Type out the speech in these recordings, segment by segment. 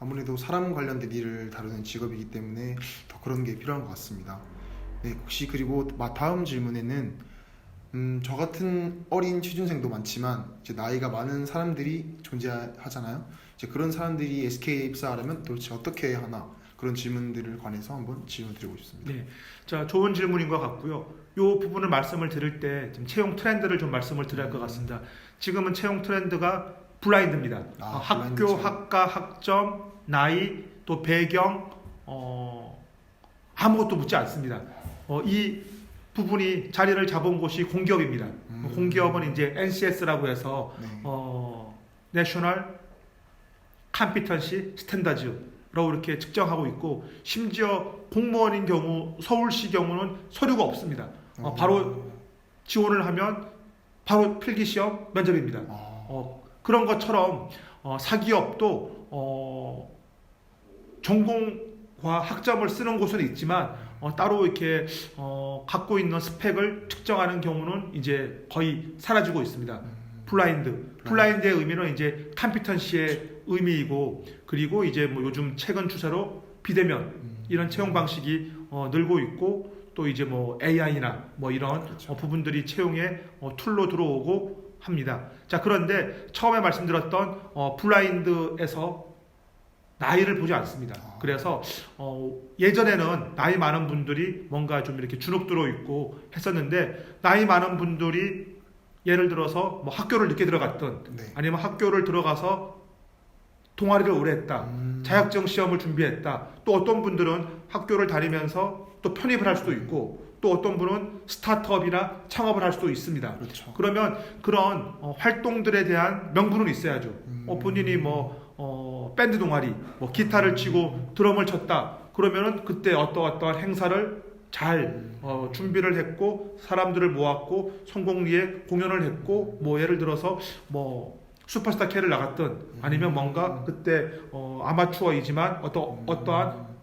아무래도 사람 관련된 일을 다루는 직업이기 때문에 더 그런 게 필요한 것 같습니다. 네, 혹시 그리고 다음 질문에는 저 같은 어린 취준생도 많지만 이제 나이가 많은 사람들이 존재하잖아요. 이제 그런 사람들이 SK에 입사하려면 도대체 어떻게 해야 하나, 그런 질문들을 관해서 한번 질문 드리고 싶습니다. 네, 자 좋은 질문인 것 같고요. 이 부분을 말씀을 드릴 때 좀 채용 트렌드를 좀 말씀을 드려야 할 것 같습니다. 지금은 채용 트렌드가 블라인드입니다. 학교, 블라인드 학과, 학점, 나이, 또 배경, 아무것도 묻지 않습니다. 이 부분이 자리를 잡은 곳이 공기업입니다. 공기업은 이제 NCS라고 해서 네. National Competency Standards라고 이렇게 측정하고 있고, 심지어 공무원인 경우 서울시 경우는 서류가 없습니다. 바로 지원을 하면 바로 필기시험 면접입니다. 그런 것처럼 사기업도 전공과 학점을 쓰는 곳은 있지만 따로 이렇게 갖고 있는 스펙을 측정하는 경우는 이제 거의 사라지고 있습니다. 블라인드의 의미는 이제 컴피턴시의 의미이고, 그리고 이제 뭐 요즘 최근 추세로 비대면 이런 채용 방식이 늘고 있고, 또 이제 뭐 AI나 뭐 이런 그렇죠. 부분들이 채용의 툴로 들어오고 합니다. 자, 그런데 처음에 말씀드렸던 블라인드에서 나이를 보지 않습니다. 그래서 예전에는 나이 많은 분들이 뭔가 좀 이렇게 주눅 들어 있고 했었는데, 나이 많은 분들이 예를 들어서 뭐 학교를 늦게 들어갔던, 네. 아니면 학교를 들어가서 동아리를 오래 했다, 자격증 시험을 준비했다, 또 어떤 분들은 학교를 다니면서 또 편입을 할 수도 있고, 또 어떤 분은 스타트업이나 창업을 할 수도 있습니다. 그렇죠. 그러면 그런 활동들에 대한 명분은 있어야죠. 본인이 밴드 동아리, 뭐 기타를 치고 드럼을 쳤다, 그러면은 그때 어떠한 행사를 잘 준비를 했고, 사람들을 모았고, 성공리에 공연을 했고, 뭐 예를 들어서 뭐 슈퍼스타 K를 나갔던, 아니면 뭔가 그때 아마추어이지만 어떠한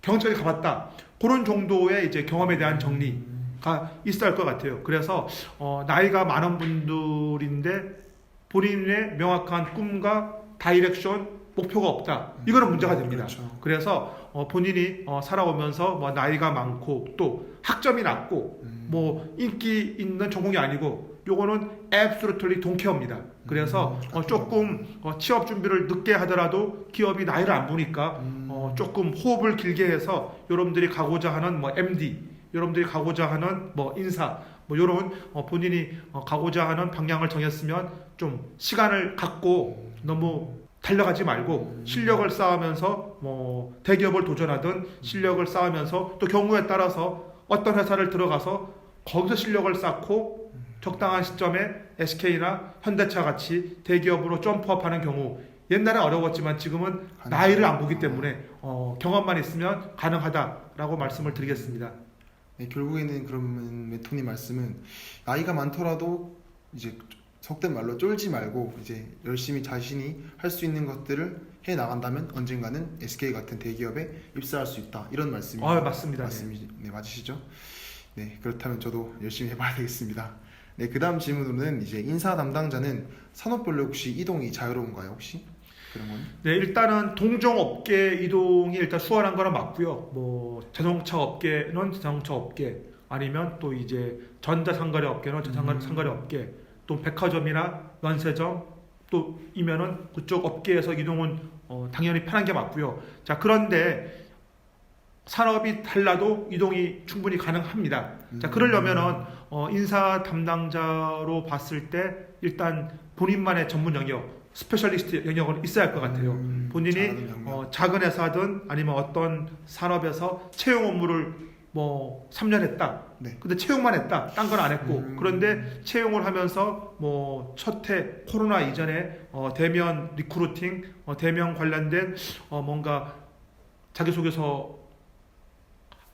경찰이 가봤다, 그런 정도의 이제 경험에 대한 정리가 있어야 할 것 같아요. 그래서 나이가 많은 분들인데 본인의 명확한 꿈과 다이렉션, 목표가 없다, 이거는 문제가 됩니다. 그렇죠. 그래서 본인이 살아오면서 뭐 나이가 많고 또 학점이 낮고 뭐 인기 있는 전공이 아니고, 요거는 absolutely don't care입니다. 그래서 조금 취업 준비를 늦게 하더라도 기업이 나이를 안 보니까 조금 호흡을 길게 해서 여러분들이 가고자 하는 뭐 MD, 여러분들이 가고자 하는 뭐 인사, 뭐 요런 본인이 가고자 하는 방향을 정했으면 좀 시간을 갖고 너무 달려가지 말고 실력을 쌓으면서 뭐 대기업을 도전하든, 실력을 쌓으면서 또 경우에 따라서 어떤 회사를 들어가서 거기서 실력을 쌓고 적당한 시점에 SK나 현대차 같이 대기업으로 점프업하는 경우, 옛날엔 어려웠지만 지금은 나이를 안 보기 때문에 경험만 있으면 가능하다라고 말씀을 드리겠습니다. 네, 결국에는 그러면 메토님 말씀은 나이가 많더라도 이제 속된 말로 쫄지 말고 이제 열심히 자신이 할 수 있는 것들을 해 나간다면 언젠가는 SK 같은 대기업에 입사할 수 있다, 이런 말씀이 맞습니다. 네, 맞으시죠? 네, 그렇다면 저도 열심히 해봐야 되겠습니다. 네, 그 다음 질문으로는 이제 인사 담당자는 산업별로 혹시 이동이 자유로운가요, 혹시? 그런 건? 네, 일단은 동종업계 이동이 일단 수월한 거는 맞고요. 뭐 자동차 업계는 자동차 업계, 아니면 또 이제 전자상거래 업계는 전자상거래 업계, 또 백화점이나 면세점 또 이면은 그쪽 업계에서 이동은 당연히 편한 게 맞고요. 자, 그런데 산업이 달라도 이동이 충분히 가능합니다. 자, 그러려면은 인사 담당자로 봤을 때 일단 본인만의 전문 영역, 스페셜리스트 영역은 있어야 할 것 같아요. 본인이 작은 회사든 아니면 어떤 산업에서 채용 업무를 뭐 3년 했다. 네. 근데 채용만 했다. 딴 건 안 했고. 그런데 채용을 하면서 뭐 첫해 코로나 이전에 대면 리크루팅, 대면 관련된 뭔가 자기소개서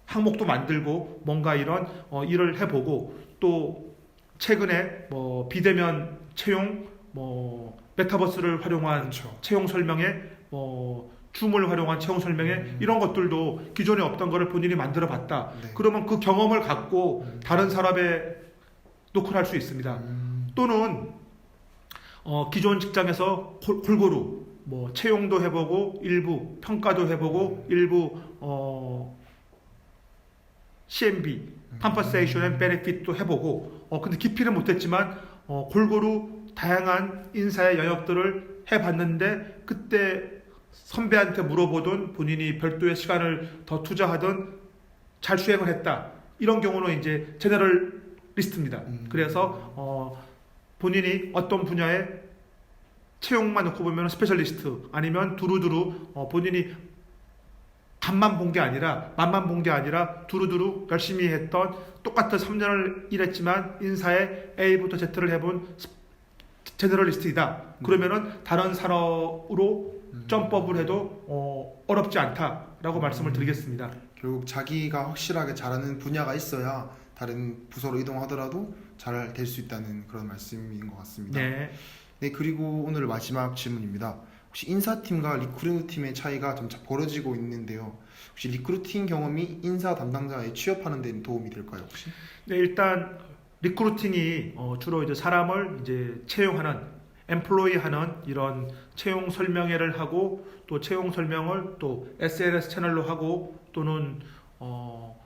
항목도 만들고 뭔가 이런 일을 해보고, 또 최근에 뭐 비대면 채용, 뭐 메타버스를 활용한 그렇죠. 채용 설명회, 뭐 줌을 활용한 채용 설명회, 이런 것들도 기존에 없던 거를 본인이 만들어 봤다. 네. 그러면 그 경험을 갖고 다른 산업에 노크를 할 수 있습니다. 또는 기존 직장에서 골고루 뭐 채용도 해보고 일부 평가도 해보고 일부 CMB Compensation and Benefit도 해보고 근데 깊이는 못했지만 골고루 다양한 인사의 영역들을 해봤는데 그때 선배한테 물어보던 본인이 별도의 시간을 더 투자하던 잘 수행을 했다. 이런 경우는 이제 제너럴 리스트입니다. 그래서 본인이 어떤 분야에 채용만 놓고 보면 스페셜리스트 아니면 두루두루 본인이 간만 본 게 아니라 맛만 본 게 아니라 두루두루 열심히 했던 똑같은 3년을 일했지만 인사에 A부터 Z를 해본 제너럴리스트이다. 그러면은 다른 산업으로 점법을 해도 어렵지 않다라고 말씀을 드리겠습니다. 결국 자기가 확실하게 잘하는 분야가 있어야 다른 부서로 이동하더라도 잘 될 수 있다는 그런 말씀인 것 같습니다. 네. 네, 그리고 오늘 마지막 질문입니다. 혹시 인사팀과 리크루팅 팀의 차이가 점차 벌어지고 있는데요. 혹시 리크루팅 경험이 인사 담당자에 취업하는 데는 도움이 될까요, 혹시? 네, 일단 리크루팅이 주로 이제 사람을 이제 채용하는 엠플로이하는 이런 채용 설명회를 하고 또 채용 설명을 또 SNS 채널로 하고 또는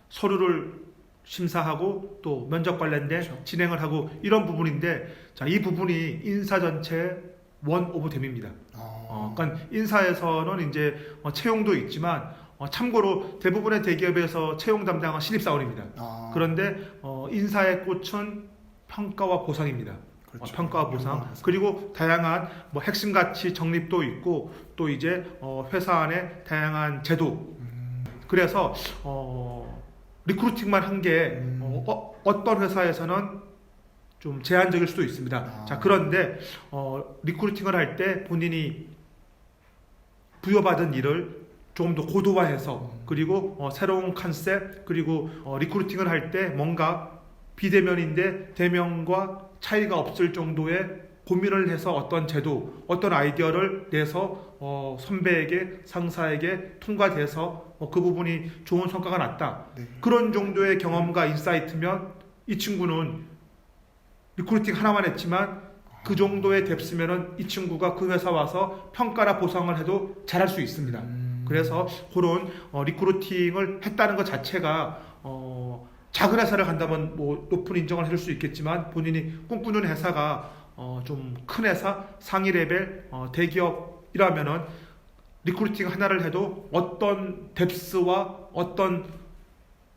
서류를 심사하고 또 면접 관련된 그렇죠. 진행을 하고 이런 부분인데 자, 이 부분이 인사 전체 원 오브 댐입니다. 그러니까 인사에서는 이제 채용도 있지만 참고로 대부분의 대기업에서 채용 담당은 신입사원입니다. 그런데 인사의 꽃은 평가와 보상입니다. 그렇죠. 평가와 보상 그리고 다양한 뭐 핵심 가치 정립도 있고 또 이제 회사 안에 다양한 제도 그래서 리크루팅만 한 게 어떤 회사에서는 좀 제한적일 수도 있습니다. 자, 그런데 리크루팅을 할 때 본인이 부여받은 일을 조금 더 고도화해서 그리고 새로운 컨셉 그리고 리크루팅을 할 때 뭔가 비대면인데 대면과 차이가 없을 정도의 고민을 해서 어떤 제도, 어떤 아이디어를 내서 선배에게, 상사에게 통과돼서 그 부분이 좋은 성과가 났다. 네. 그런 정도의 경험과 인사이트면 이 친구는 리크루팅 하나만 했지만 그 정도의 뎁스면은 이 친구가 그 회사 와서 평가나 보상을 해도 잘할 수 있습니다. 그래서 그런 리크루팅을 했다는 것 자체가 작은 회사를 간다면 뭐 높은 인정을 해줄 수 있겠지만 본인이 꿈꾸는 회사가 좀 큰 회사, 상위 레벨, 대기업이라면은 리크루팅 하나를 해도 어떤 뎁스와 어떤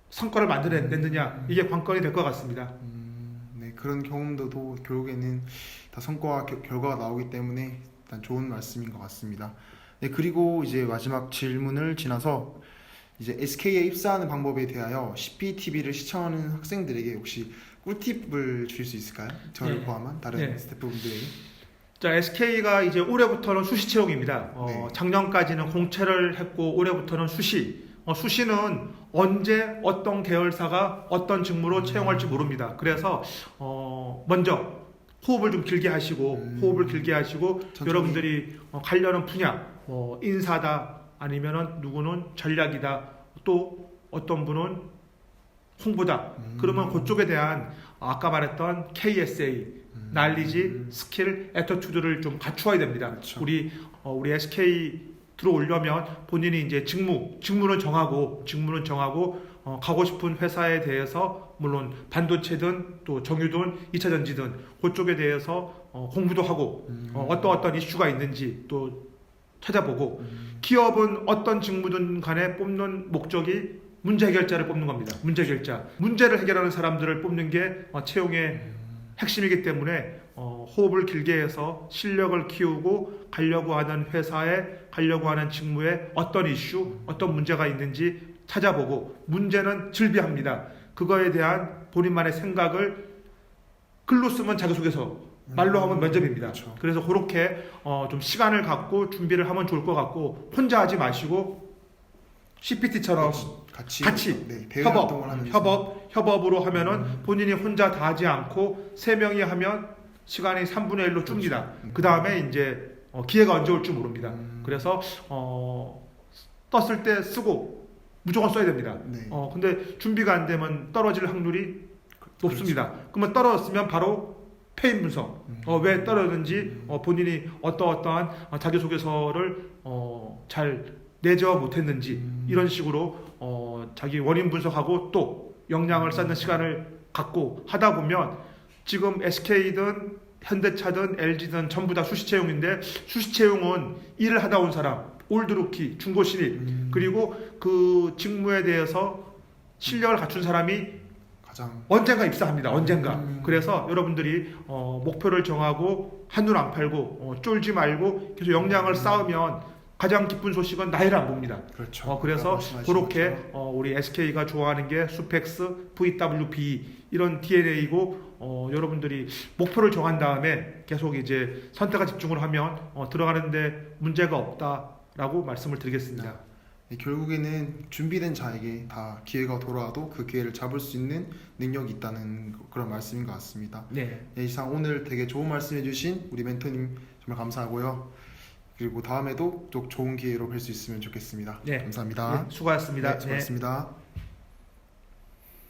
성과를 만들어냈느냐 이게 관건이 될 것 같습니다. 네, 그런 경험도 결국에는 다 성과와 결과가 나오기 때문에 일단 좋은 말씀인 것 같습니다. 네, 그리고 이제 마지막 질문을 지나서 이제 SK에 입사하는 방법에 대하여 CPTV를 시청하는 학생들에게 혹시 꿀팁을 주실 수 있을까요? 저를 네. 포함한 다른 네. 스태프분들에게. 자, SK가 이제 올해부터는 수시 채용입니다. 네. 작년까지는 공채를 했고 올해부터는 수시. 수시는 언제 어떤 계열사가 어떤 직무로 채용할지 모릅니다. 그래서 먼저 호흡을 좀 길게 하시고 천천히. 여러분들이 가려는 분야, 인사다 아니면은 누구는 전략이다 또 어떤 분은 홍보다. 그러면 그쪽에 대한 아까 말했던 KSA, 날리지, 스킬, 애터튜드를 좀 갖추어야 됩니다. 그렇죠. 우리 SK 들어오려면 본인이 이제 직무는 정하고 가고 싶은 회사에 대해서 물론 반도체든 또 정유든 2차 전지든 그쪽에 대해서 공부도 하고 어떤 이슈가 있는지 또 찾아보고 기업은 어떤 직무든 간에 뽑는 목적이 문제 해결자를 뽑는 겁니다. 문제 해결자. 문제를 해결하는 사람들을 뽑는 게 채용의 핵심이기 때문에 호흡을 길게 해서 실력을 키우고 가려고 하는 회사에 가려고 하는 직무에 어떤 이슈, 어떤 문제가 있는지 찾아보고 문제는 즐비합니다. 그거에 대한 본인만의 생각을 글로 쓰면 자기소개서, 말로 하면 면접입니다. 그렇죠. 그래서 그렇게 좀 시간을 갖고 준비를 하면 좋을 것 같고 혼자 하지 마시고 CPT처럼 같이 네, 대외 활동을 하면서. 협업으로 하면은 본인이 혼자 다 하지 않고 3명이 하면 시간이 3분의 1로 줍니다. 그 다음에 이제 기회가 언제 올지 모릅니다. 그래서 떴을 때 쓰고 무조건 써야 됩니다. 네. 근데 준비가 안 되면 떨어질 확률이 높습니다. 그러면 떨어졌으면 바로 페인 분석, 왜 떨어졌는지, 본인이 어떠한 자기소개서를 잘 내지 못했는지 이런 식으로 자기 원인 분석하고 또 역량을 쌓는 시간을 갖고 하다 보면 지금 SK든 현대차든 LG든 전부 다 수시 채용인데 수시 채용은 일을 하다 온 사람, 올드루키, 중고 신입 그리고 그 직무에 대해서 실력을 갖춘 사람이 가장 언젠가 입사합니다. 언젠가. 그래서 여러분들이 목표를 정하고 한눈 안 팔고 쫄지 말고 계속 역량을 쌓으면 가장 기쁜 소식은 나이를 안 봅니다. 그렇죠. 그래서 그렇게 우리 SK가 좋아하는 게 수펙스, VWB 이런 DNA이고 여러분들이 목표를 정한 다음에 계속 이제 선택과 집중을 하면 들어가는데 문제가 없다라고 말씀을 드리겠습니다. 네, 결국에는 준비된 자에게 다 기회가 돌아와도 그 기회를 잡을 수 있는 능력이 있다는 그런 말씀인 것 같습니다. 네. 네, 이상 오늘 되게 좋은 말씀해주신 우리 멘토님 정말 감사하고요. 그리고 다음에도 또 좋은 기회로 뵐 수 있으면 좋겠습니다. 네. 감사합니다. 네, 수고하셨습니다. 네, 수고하셨습니다.